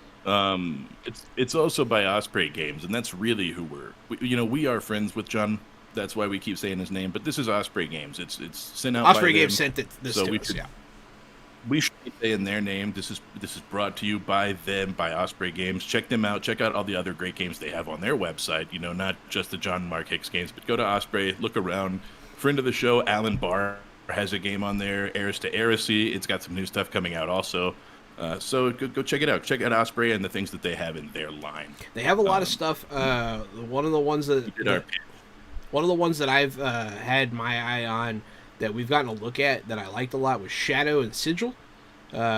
It's also by Osprey Games, and that's really who we are friends with John. That's why we keep saying his name. But this is Osprey Games. It's sent out Osprey by Games them, sent this so to we us, should, yeah. we should be saying their name. This is brought to you by them, by Osprey Games. Check them out. Check out all the other great games they have on their website. You know, not just the John Mark Hicks games, but go to Osprey, look around. Friend of the show, Alan Barr, has a game on there. Heiress to Heresy. It's got some new stuff coming out also. So go check it out. Check out Osprey and the things that they have in their line. They have a lot of stuff. One of the ones that I've had my eye on that we've gotten a look at that I liked a lot was Shadow and Sigil,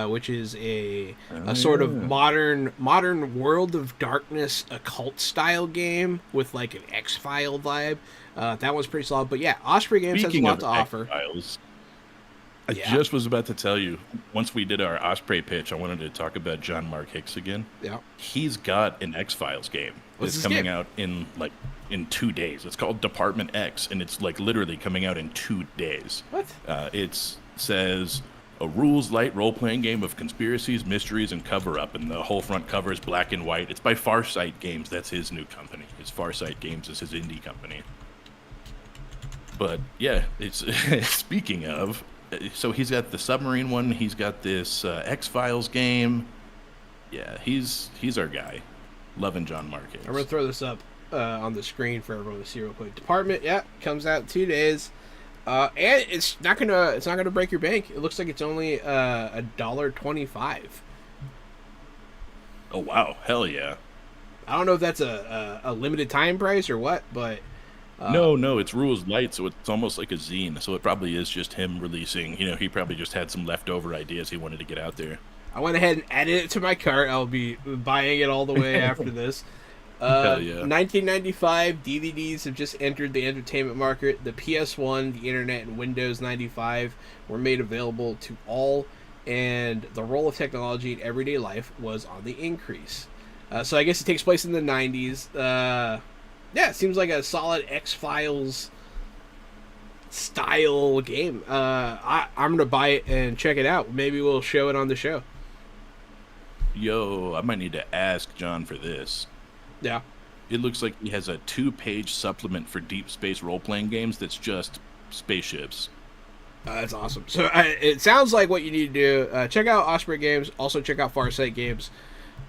which is a sort of modern World of Darkness occult style game with like an X-File vibe. That one's pretty solid. But yeah, Osprey Games Speaking has a lot to offer. X-Files, I just was about to tell you, once we did our Osprey pitch, I wanted to talk about John Mark Hicks again. Yeah. He's got an X-Files game What's that's this coming game? out in 2 days. It's called Department X, and it's like literally coming out in 2 days. What? It says a rules light role-playing game of conspiracies, mysteries, and cover-up, and the whole front cover is black and white. It's by Farsight Games. That's his new company. His Farsight Games is his indie company. But yeah, it's speaking of, so he's got the submarine one. He's got this X-Files game. Yeah, he's our guy. Loving John Mark Hicks. I'm gonna throw this up on the screen for everyone to see real quick. Department, yeah, comes out in 2 days, and it's not gonna break your bank. It looks like it's only $1.25. Oh wow, hell yeah! I don't know if that's a limited time price or what, but No, it's rules light, so it's almost like a zine. So it probably is just him releasing. You know, he probably just had some leftover ideas he wanted to get out there. I went ahead and added it to my cart. I'll be buying it all the way after this. Hell yeah. 1995 DVDs have just entered the entertainment market. The PS1, the Internet, and Windows 95 were made available to all, and the role of technology in everyday life was on the increase. So I guess it takes place in the 90s. Yeah, it seems like a solid X-Files style game. I'm going to buy it and check it out. Maybe we'll show it on the show. Yo, I might need to ask John for this. Yeah. It looks like he has a 2-page supplement for deep space role-playing games that's just spaceships. That's awesome. So it sounds like what you need to do, check out Osprey Games. Also check out Farsight Games.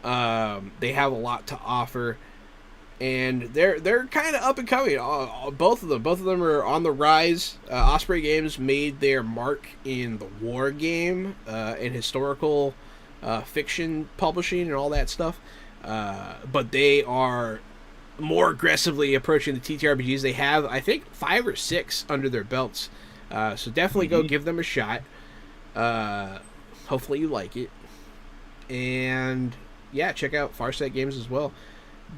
They have a lot to offer. And they're kind of up and coming. Both of them are on the rise. Osprey Games made their mark in the war game, in historical fiction publishing and all that stuff. But they are more aggressively approaching the TTRPGs. They have, I think, 5 or 6 under their belts. So definitely go give them a shot. Hopefully you like it. And yeah, check out Farsight Games as well.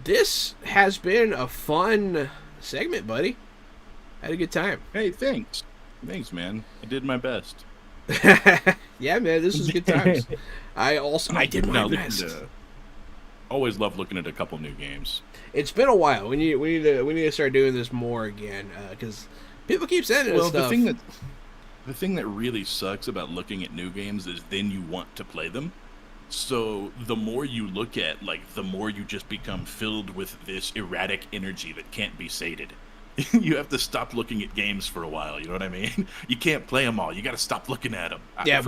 This has been a fun segment, buddy. Had a good time. Hey, thanks. Thanks, man. I did my best. Yeah, man, this was good times. I did my best. Always love looking at a couple new games. It's been a while. We need to start doing this more again because people keep sending us stuff. The thing that really sucks about looking at new games is then you want to play them. So the more you look at, the more you just become filled with this erratic energy that can't be sated. You have to stop looking at games for a while. You know what I mean? You can't play them all. You got to stop looking at them. Yeah,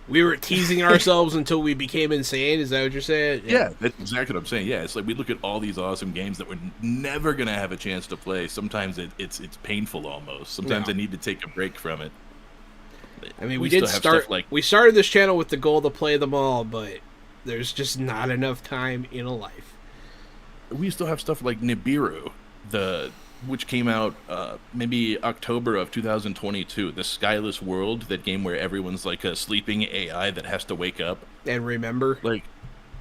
we were teasing ourselves until we became insane. Is that what you're saying? Yeah, that's exactly what I'm saying. Yeah, it's like we look at all these awesome games that we're never gonna have a chance to play. Sometimes it's painful almost. Sometimes I need to take a break from it. I mean, we started this channel with the goal to play them all, but There's just not enough time in a life. We still have stuff like Nibiru, which came out maybe October of 2022. The Skyless World, that game where everyone's like a sleeping AI that has to wake up. And remember, Like,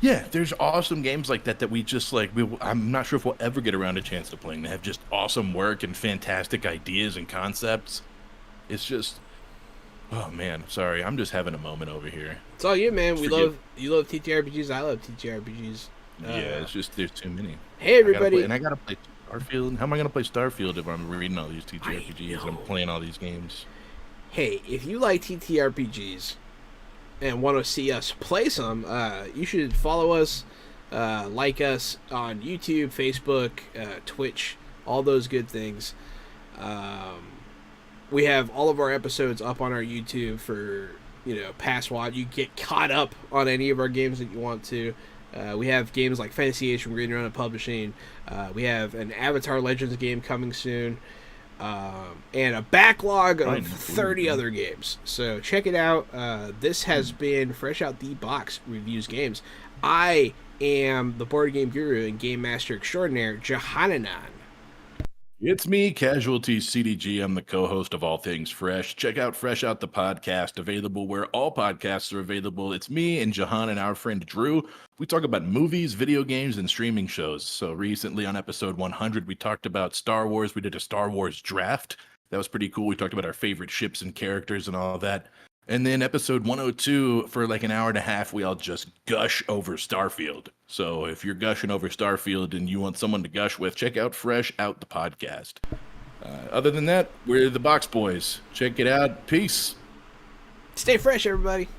yeah, there's awesome games like that we just like. I'm not sure if we'll ever get around a chance to playing. They have just awesome work and fantastic ideas and concepts. It's just, oh man, sorry, I'm just having a moment over here. it's all you, man. Forgive- You love TTRPGs. I love TTRPGs. Yeah, it's just there's too many. Hey everybody. I gotta play Starfield. How am I gonna play Starfield if I'm reading all these TTRPGs and playing all these games? Hey, if you like TTRPGs and want to see us play some, you should follow us, like us on YouTube, Facebook, Twitch, all those good things. We have all of our episodes up on our YouTube for, past watch. You get caught up on any of our games that you want to. We have games like Fantasy Age from Green Run Publishing. We have an Avatar Legends game coming soon. And a backlog of 30 other games. So check it out. This has been Fresh Out the Box Reviews Games. I am the board game guru and game master extraordinaire, Johananan. It's me, Casualty CDG. I'm the co-host of All Things Fresh. Check out Fresh Out the Podcast, available where all podcasts are available. It's me and Jahan and our friend Drew. We talk about movies, video games, and streaming shows. So recently on episode 100, we talked about Star Wars. We did a Star Wars draft. That was pretty cool. We talked about our favorite ships and characters and all that. And then episode 102, for like an hour and a half, we all just gush over Starfield. So if you're gushing over Starfield and you want someone to gush with, check out Fresh Out the Podcast. Other than that, we're the Box Boys. Check it out. Peace. Stay fresh, everybody.